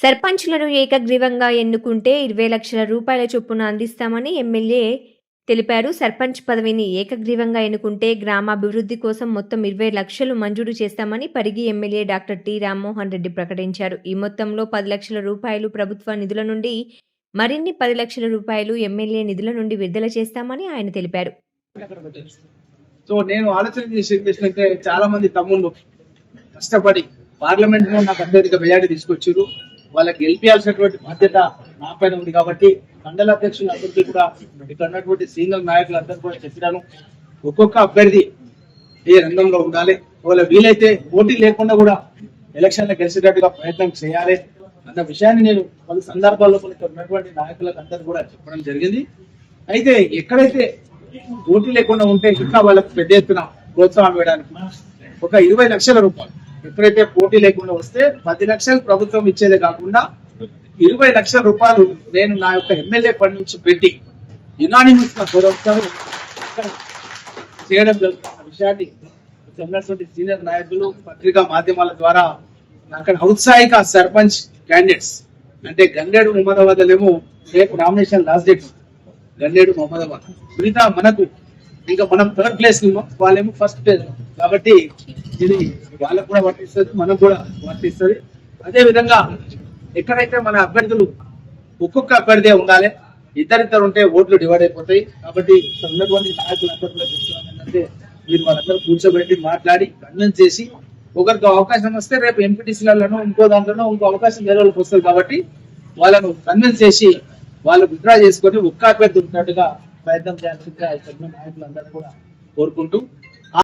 సర్పంచ్లను ఏకగ్రీవంగా ఎన్నుకుంటే 20 లక్షల రూపాయల చొప్పున అందిస్తామని ఎమ్మెల్యే తెలిపారు. సర్పంచ్ పదవిని ఏకగ్రీవంగా ఎన్నుకుంటే గ్రామాభివృద్ధి కోసం మొత్తం 20 లక్షలు మంజూరు చేస్తామని Parigi MLA doctor T. Rammohan Reddy ప్రకటించారు. ఈ మొత్తంలో 10 లక్షల రూపాయలు ప్రభుత్వ నిధుల నుండి, మరిన్ని 10 లక్షల రూపాయలు ఎమ్మెల్యే నిధుల నుండి విడుదల చేస్తామని ఆయన తెలిపారు. సో నేను ఆలోచన చేసి ఏంటంటే చాలా మంది తమ్ముళ్ళు కష్టపడి పార్లమెంట్ లో నాకు అత్యధిక మెజార్టీ తీసుకొచ్చారు. వాళ్ళకి గెలిపించాల్సినటువంటి బాధ్యత నా పైన ఉంది కాబట్టి మండల అధ్యక్షులందరికీ కూడా ఇక్కడ ఉన్నటువంటి సీనియర్ నాయకులందరూ కూడా చెప్పినాను. ఒక్కొక్క అభ్యర్థి ఏ రంగంలో ఉండాలి, ఒకవేళ వీలైతే పోటీ లేకుండా కూడా ఎలక్షన్లో గెలిచేటట్టుగా ప్రయత్నం చేయాలి అన్న విషయాన్ని నేను పలు సందర్భాల్లో ఇక్కడ ఉన్నటువంటి నాయకులకు అందరూ కూడా చెప్పడం జరిగింది. అయితే ఎక్కడైతే పోటీ లేకుండా ఉంటే ఇంకా వాళ్ళకు పెద్ద ఎత్తున ప్రోత్సాహం ఇవ్వడానికి ఒక 20 లక్షల రూపాయలు, ఎక్కడైతే పోటీ లేకుండా వస్తే 10 లక్షలు ప్రభుత్వం ఇచ్చేదే కాకుండా 20 లక్షల రూపాయలు నేను నా యొక్క ఎమ్మెల్యే ఫండ్ నుంచి పెట్టి యునానిమస్ గా చేయడం జరుగుతున్న విషయాన్ని ఉన్నటువంటి సీనియర్ నాయకులు పత్రికా మాధ్యమాల ద్వారా అక్కడ ఔత్సాహిక సర్పంచ్ క్యాండిడేట్స్ అంటే గండేడు మొహమ్మదాబాద్లేమో రేపు నామినేషన్ లాస్ట్ డేట్, గండేడు మొహమ్మదాబాద్ మిగతా మనకు ఇంకా మనం థర్డ్ ప్లేస్ ఉన్నాం, వాళ్ళేమో ఫస్ట్ ప్లేస్. కాబట్టి ఇది వాళ్ళకు కూడా వర్తిస్తుంది, మనకు కూడా వర్తిస్తుంది. అదే విధంగా ఎక్కడైతే మన అభ్యర్థులు ఒక్కొక్క అభ్యర్థి ఉండాలి, ఇద్దరిద్దరు ఉంటే ఓట్లు డివైడ్ అయిపోతాయి. కాబట్టి ఉన్నటువంటి నాయకులు అందరూ కూడా చెప్తున్నాం ఏంటంటే మీరు వాళ్ళందరూ కూర్చోబెట్టి మాట్లాడి కన్విన్స్ చేసి ఒకరికి అవకాశం వస్తే రేపు ఎంపీటీసీలలోనో ఇంకో దాంట్లోనో ఇంకో అవకాశం వేరే వాళ్ళకి వస్తుంది. కాబట్టి వాళ్ళను కన్విన్స్ చేసి వాళ్ళు విత్డ్రా చేసుకొని ఒక్క అభ్యర్థి ఉన్నట్టుగా ప్రయత్నం చేయాల్సిందిగా నాయకులందరూ కూడా కోరుకుంటూ